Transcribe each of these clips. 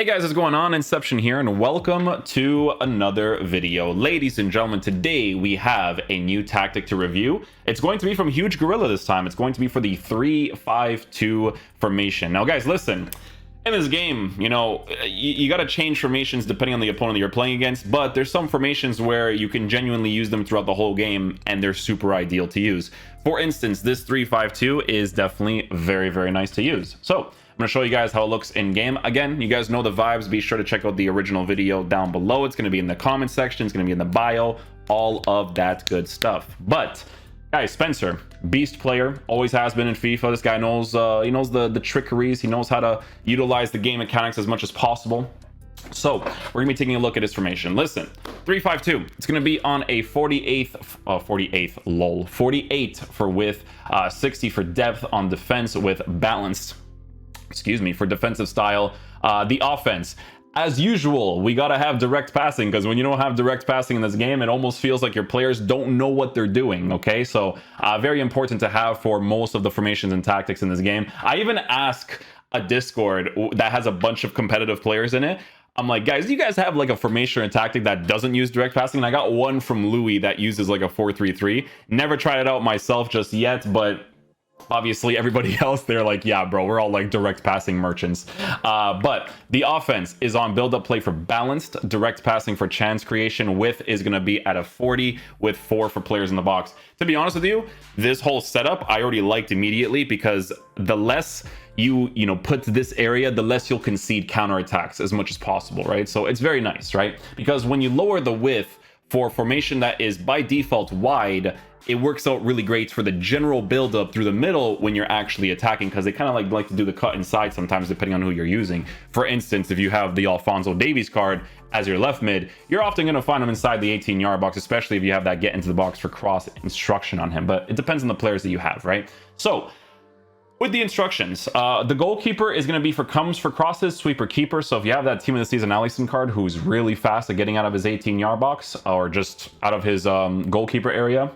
Hey guys, what's going on? Inception here, and welcome to another video. Ladies and gentlemen, today we have a new tactic to review. It's going to be from Huge Gorilla this time. It's going to be for the 3-5-2 formation. Now guys, listen, in this game, you got to change formations depending on the opponent that you're playing against, but there's some formations where you can genuinely use them throughout the whole game, and they're super ideal to use. For instance, this 3-5-2 is definitely very, very nice to use. So I'm going to show you guys how it looks in game. Again, you guys know the vibes. Be sure to check out the original video down below. It's going to be in the comment section. It's going to be in the bio, all of that good stuff. But guys, Spencer, beast player, always has been in FIFA. This guy knows he knows the trickeries. He knows how to utilize the game mechanics as much as possible. So we're gonna be taking a look at his formation. Listen, 3-5-2. It's gonna be on a 48 for width, 60 for depth on defense with balanced, for defensive style. The offense, as usual, we gotta have direct passing, because when you don't have direct passing in this game, it almost feels like your players don't know what they're doing. Okay, so very important to have for most of the formations and tactics in this game. I even ask a Discord that has a bunch of competitive players in it. I'm like, guys, do you guys have like a formation or tactic that doesn't use direct passing? And I got one from Louis that uses like a 4-3-3. Never tried it out myself just yet, but obviously everybody else, they're like, yeah, bro, we're all like direct passing merchants. But the offense is on build up play for balanced, direct passing for chance creation. Width is going to be at a 40 with 4 for players in the box. To be honest with you, this whole setup I already liked immediately, because the less you put to this area, the less you'll concede counterattacks as much as possible, right? So it's very nice, right? Because when you lower the width for formation that is by default wide, it works out really great for the general build-up through the middle when you're actually attacking, because they kind of like to do the cut inside sometimes depending on who you're using. For instance, if you have the Alphonso Davies card as your left mid, you're often going to find him inside the 18-yard box, especially if you have that get into the box for cross instruction on him. But it depends on the players that you have, right? So with the instructions, the goalkeeper is going to be comes for crosses, sweeper, keeper. So if you have that team of the season Allison card who's really fast at getting out of his 18-yard box or just out of his goalkeeper area,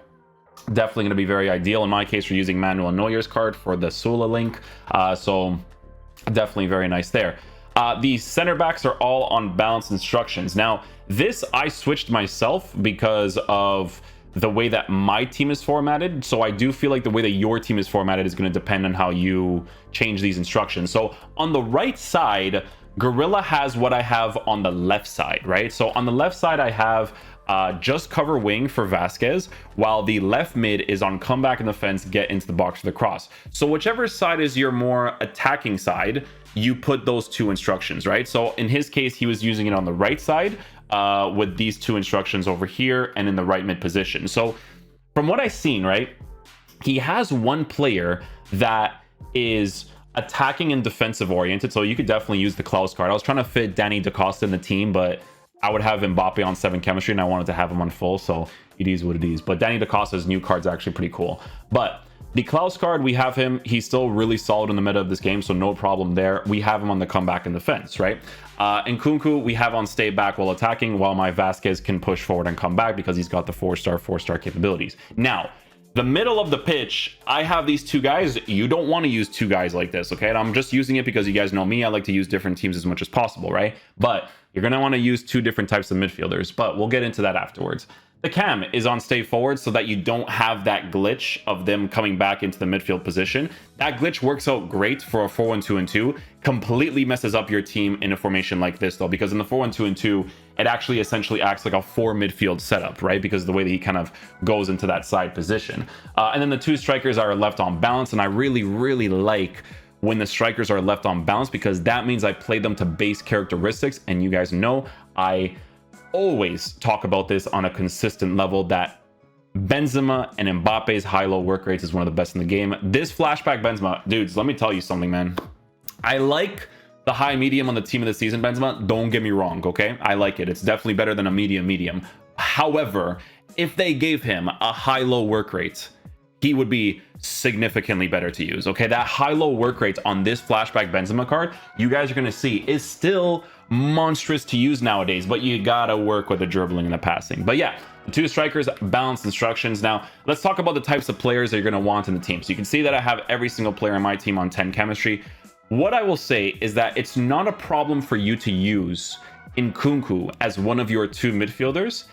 definitely going to be very ideal. In my case, we're using Manuel Neuer's card for the Sula link, so definitely very nice there. The center backs are all on balanced instructions. Now this I switched myself because of the way that my team is formatted, so I do feel like the way that your team is formatted is going to depend on how you change these instructions. So on the right side, Gorilla has what I have on the left side, right? So on the left side I have just cover wing for Vasquez, while the left mid is on comeback in the fence, get into the box for the cross. So whichever side is your more attacking side, you put those two instructions, right? So in his case, he was using it on the right side with these two instructions over here and in the right mid position. So from what I've seen, right, he has one player that is attacking and defensive oriented, so you could definitely use the Klaus card. I was trying to fit Danny DaCosta in the team, but I would have Mbappe on 7 chemistry, and I wanted to have him on full, so it is what it is. But Danny DaCosta's new card's actually pretty cool. But the Klaus card, we have him. He's still really solid in the meta of this game, so no problem there. We have him on the comeback and defense, right? And Nkunku, we have on stay back while attacking, while my Vasquez can push forward and come back because he's got the 4-star capabilities. Now, the middle of the pitch, I have these two guys. You don't want to use two guys like this, okay? And I'm just using it because you guys know me. I like to use different teams as much as possible, right? But you're going to want to use two different types of midfielders, but we'll get into that afterwards. The cam is on stay forward so that you don't have that glitch of them coming back into the midfield position. That glitch works out great for a 4-1-2-2. Completely messes up your team in a formation like this though, because in the 4-1-2-2, it actually essentially acts like a 4 midfield setup, right? Because of the way that he kind of goes into that side position. And then the two strikers are left on balance, and I really, really like when the strikers are left on balance, because that means I play them to base characteristics, and you guys know I always talk about this on a consistent level, that Benzema and Mbappe's high-low work rates is one of the best in the game. This flashback Benzema, dudes, let me tell you something, man. I like the high medium on the team of the season Benzema, don't get me wrong, okay? I like it. It's definitely better than a medium. However, if they gave him a high-low work rate, he would be significantly better to use, okay? That high-low work rate on this flashback Benzema card, you guys are going to see, is still monstrous to use nowadays, but you gotta work with the dribbling and the passing. But yeah, the two strikers, balanced instructions. Now let's talk about the types of players that you're going to want in the team. So you can see that I have every single player in my team on 10 chemistry. What I will say is that it's not a problem for you to use Nkunku as one of your two midfielders.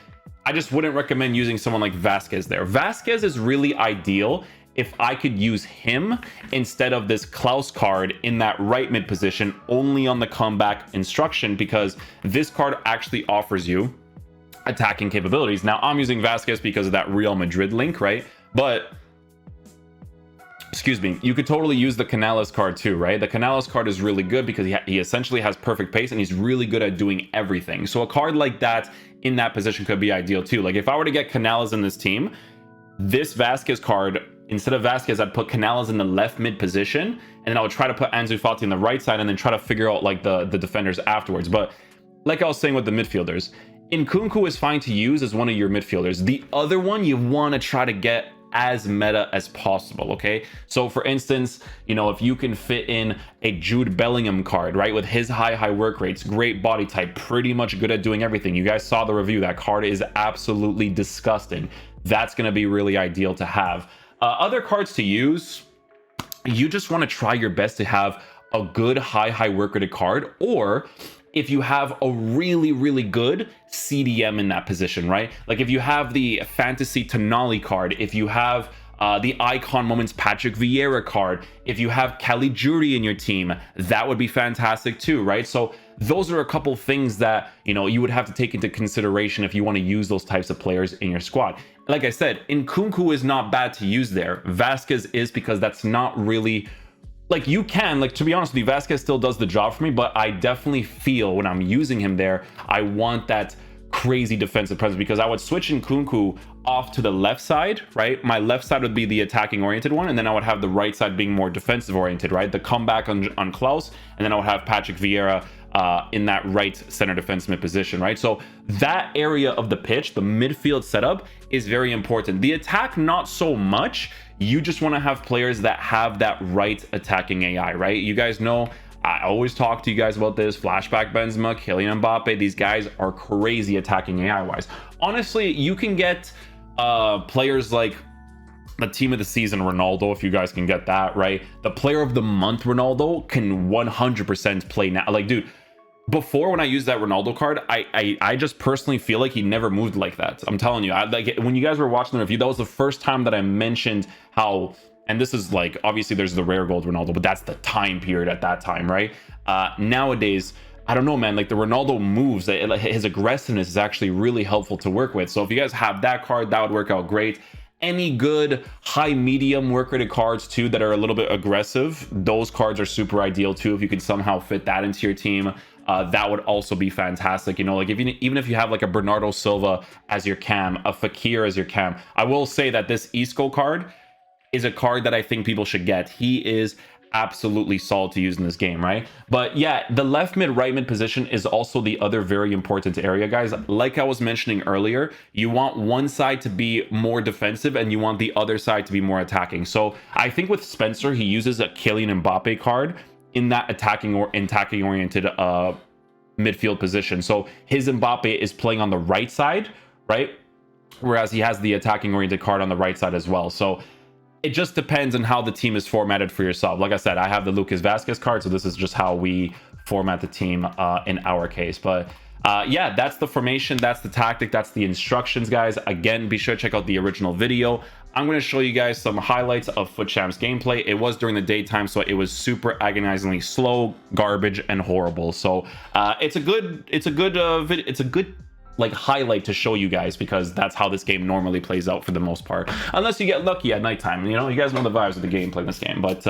I just wouldn't recommend using someone like Vasquez there. Vasquez is really ideal if I could use him instead of this Klaus card in that right mid position only on the comeback instruction, because this card actually offers you attacking capabilities. Now, I'm using Vasquez because of that Real Madrid link, right? But excuse me, you could totally use the Canales card too, right? The Canales card is really good because he essentially has perfect pace and he's really good at doing everything. So a card like that in that position could be ideal too. Like if I were to get Canales in this team, this Vasquez card, instead of Vasquez, I'd put Canales in the left mid position, and then I would try to put Ansu Fati on the right side and then try to figure out like the defenders afterwards. But like I was saying with the midfielders, Nkunku is fine to use as one of your midfielders. The other one you want to try to get as meta as possible, okay? So for instance, you know, if you can fit in a Jude Bellingham card, right, with his high work rates, great body type, pretty much good at doing everything. You guys saw the review. That card is absolutely disgusting. That's going to be really ideal to have. Other cards to use, you just want to try your best to have a good high work rated card, or if you have a really good CDM in that position, right? Like if you have the Fantasy Tonali card, if you have the Icon Moments Patrick Vieira card, if you have Caligiuri in your team, that would be fantastic too, right? So those are a couple things that, you know, you would have to take into consideration if you want to use those types of players in your squad. Like I said, Nkunku is not bad to use there. Vasquez is, because that's not really... Like you can, like, to be honest with you, Vasquez still does the job for me, but I definitely feel when I'm using him there, I want that crazy defensive presence, because I would switch Nkunku off to the left side, right? My left side would be the attacking oriented one, and then I would have the right side being more defensive oriented, right? The comeback on Klaus, and then I would have Patrick Vieira in that right center defenseman position, right? So that area of the pitch, the midfield setup, is very important. The attack, not so much. You just want to have players that have that right attacking AI, right? You guys know I always talk to you guys about this. Flashback Benzema, Kylian Mbappe, these guys are crazy attacking AI wise. Honestly, you can get players like the team of the season Ronaldo, if you guys can get that, right? The player of the month Ronaldo can 100% play now. Like, dude, before, when I used that Ronaldo card, I just personally feel like he never moved like that. I'm telling you, like when you guys were watching the review, that was the first time that I mentioned how, and this is like, obviously there's the rare gold Ronaldo, but that's the time period at that time, right? Nowadays, I don't know, man, like the Ronaldo moves, his aggressiveness is actually really helpful to work with. So if you guys have that card, that would work out great. Any good high medium work rated cards too that are a little bit aggressive, those cards are super ideal too. If you could somehow fit that into your team, that would also be fantastic. You know, like even if you have like a Bernardo Silva as your cam, a Fekir as your cam, I will say that this Isco card is a card that I think people should get. He is absolutely solid to use in this game, right? But yeah, the left mid, right mid position is also the other very important area, guys. Like I was mentioning earlier, you want one side to be more defensive and you want the other side to be more attacking. So I think with Spencer, he uses a Kylian Mbappe card in that attacking oriented midfield position. So his Mbappe is playing on the right side, right? Whereas he has the attacking oriented card on the right side as well. So it just depends on how the team is formatted for yourself. Like I said, I have the Lucas Vasquez card, so this is just how we format the team in our case. But yeah, that's the formation, that's the tactic, that's the instructions, guys. Again, be sure to check out the original video. I'm going to show you guys some highlights of Futchamps gameplay. It was during the daytime, so it was super agonizingly slow, garbage, and horrible. So it's a good like highlight to show you guys, because that's how this game normally plays out for the most part, unless you get lucky at nighttime. You know, you guys know the vibes of the gameplay in this game. But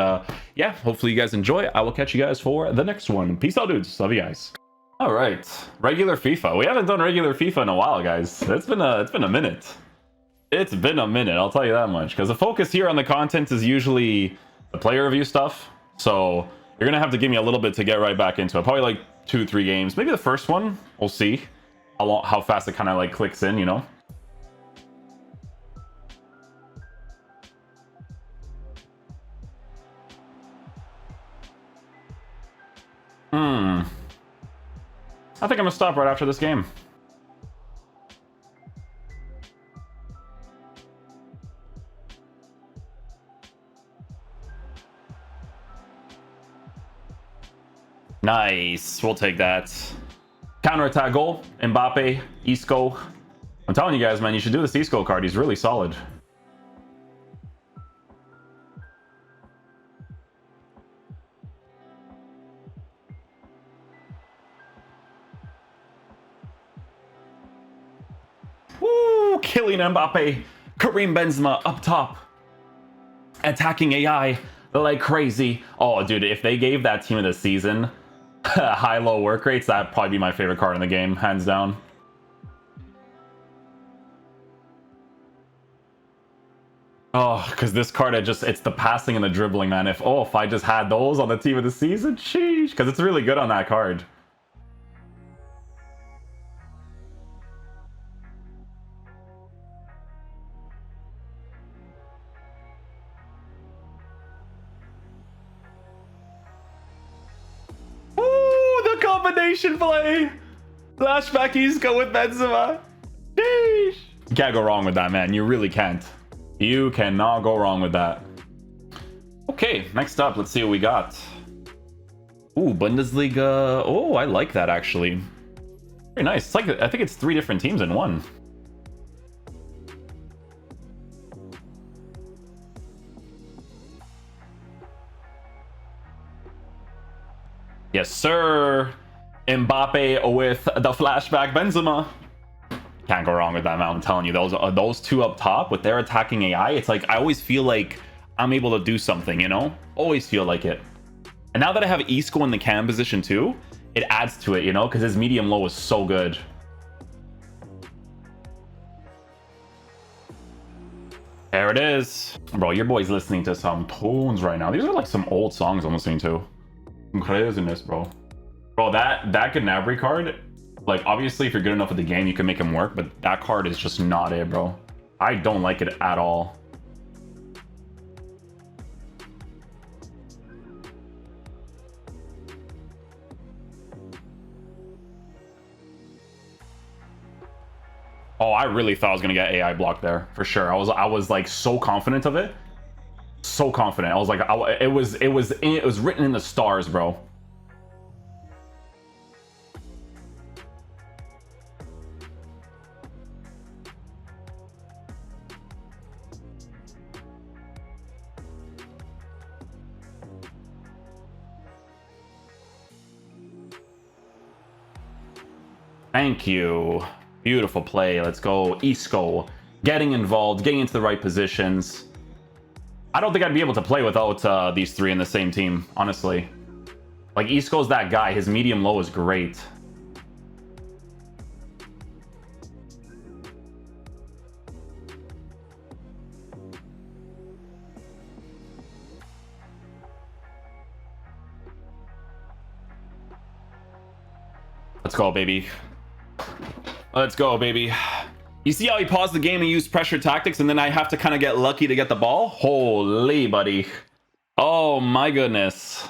yeah, hopefully you guys enjoy. I will catch you guys for the next one. Peace out, dudes. Love you guys. All right, regular FIFA. We haven't done regular FIFA in a while, guys. It's been a minute. It's been a minute, I'll tell you that much, because the focus here on the content is usually the player review stuff. So you're gonna have to give me a little bit to get right back into it. Probably like 2-3 games, maybe the first one. We'll see how fast it kind of like clicks in, you know. I think I'm gonna stop right after this game. Nice. We'll take that. Counter-attack goal. Mbappe. Isco. I'm telling you guys, man, you should do this Isco card. He's really solid. Woo! Kylian Mbappe. Karim Benzema up top. Attacking AI like crazy. Oh, dude, if they gave that team of the season high-low work rates, that'd probably be my favorite card in the game, hands down. Oh, because this card, it's the passing and the dribbling, man. If I just had those on the team of the season, sheesh, because it's really good on that card. Ooh, the combination play! Flashback Isco with Benzema. Sheesh. You can't go wrong with that, man. You really can't. You cannot go wrong with that. Okay, next up, let's see what we got. Ooh, Bundesliga. Oh, I like that, actually. Very nice. It's like, I think it's 3 different teams in one. Yes, sir. Mbappe with the flashback Benzema. Can't go wrong with that, man. I'm telling you, those two up top with their attacking AI, it's like I always feel like I'm able to do something, you know? Always feel like it. And now that I have Isco in the cam position too, it adds to it, you know? Because his medium low is so good. There it is. Bro, your boy's listening to some tunes right now. These are like some old songs I'm listening to. Some craziness, bro. Bro, that Gnabry card, like, obviously, if you're good enough with the game, you can make him work, but that card is just not it, bro. I don't like it at all. Oh, I really thought I was gonna get AI blocked there, for sure. I was like so confident of it. So confident. I was like, it was written in the stars, bro. Thank you. Beautiful play. Let's go. Isco getting involved, getting into the right positions. I don't think I'd be able to play without these 3 in the same team, honestly. Like, Isco's that guy. His medium low is great. Let's go, baby. Let's go, baby. You see how he paused the game and used pressure tactics, and then I have to kind of get lucky to get the ball? Holy, buddy. Oh, my goodness.